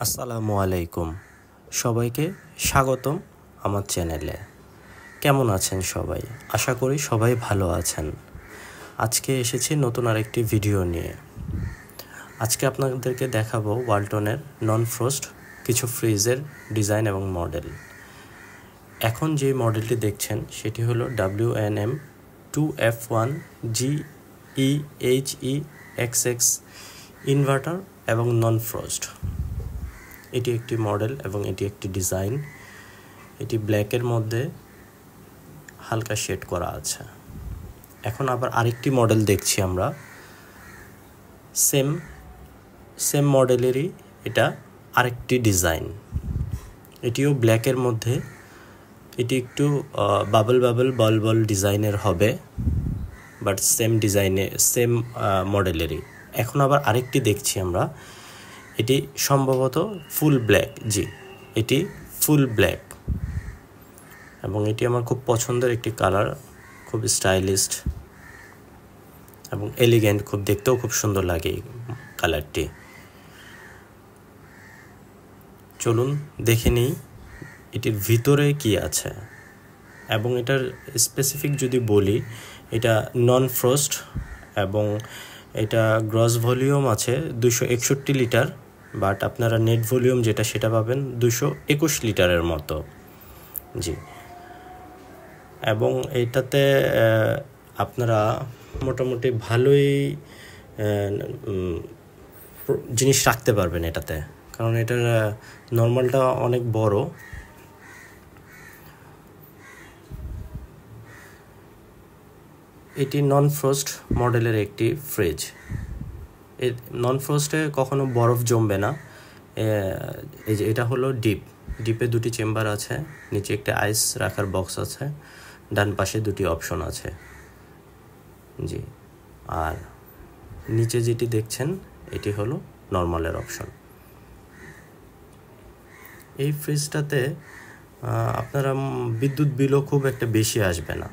আসসালামু আলাইকুম, সবাইকে স্বাগতম আমার চ্যানেলে। কেমন আছেন সবাই? আশা করি সবাই ভালো আছেন। আজকে এসেছি নতুন আরেকটি ভিডিও নিয়ে। আজকে আপনাদেরকে দেখাবো ওয়ালটনের নন ফ্রস্ট কিছু ফ্রিজের ডিজাইন এবং মডেল। এখন যে মডেলটি দেখছেন সেটি হলো WNM 2F1 GEHEXX ইনভার্টার এবং নন ফ্রস্ট। এটি একটি মডেল এবং এটি একটি ডিজাইন। এটি ব্ল্যাকের মধ্যে হালকা শেড করা আছে। এখন আবার আরেকটি মডেল দেখছি আমরা, সেম মডেলেরই এটা আরেকটি ডিজাইন। এটিও ব্ল্যাকের মধ্যে, এটি একটু বাবল বল ডিজাইনের হবে, বাট সেম ডিজাইনে সেম মডেলেরই। এখন আবার আরেকটি দেখছি আমরা, এটি সম্ভবত ফুল ব্ল্যাক। এটি ফুল ব্ল্যাক এবং এটি আমার খুব পছন্দের একটি কালার, খুব স্টাইলিস্ট এবং এলিগেন্ট, খুব দেখতেও খুব সুন্দর লাগে এই কালারটি। চলুন দেখে নিই এটির ভিতরে কি আছে। এবং এটার স্পেসিফিক যদি বলি, এটা নন ফ্রস্ট এবং এটা গ্রস ভলিউম আছে 261 লিটার, বাট আপনারা নেট ভলিউম যেটা সেটা পাবেন 221 লিটারের মতো। এবং এইটাতে আপনারা মোটামুটি ভালোই জিনিস রাখতে পারবেন এটাতে, কারণ এটার নর্মালটা অনেক বড়। এটি নন ফ্রস্ট মডেলের একটি ফ্রিজ। এই নন ফ্রস্টে কখনো বরফ জমবে না। এই যে এটা হলো ডিপে দুটি চেম্বার আছে, নিচে একটা আইস রাখার বক্স আছে, ডান পাশে দুটি অপশন আছে। আর নিচে যেটি দেখছেন এটি হলো নর্মালের অপশন। এই ফ্রিজটাতে আপনারা বিদ্যুৎ বিলও খুব একটা বেশি আসবে না।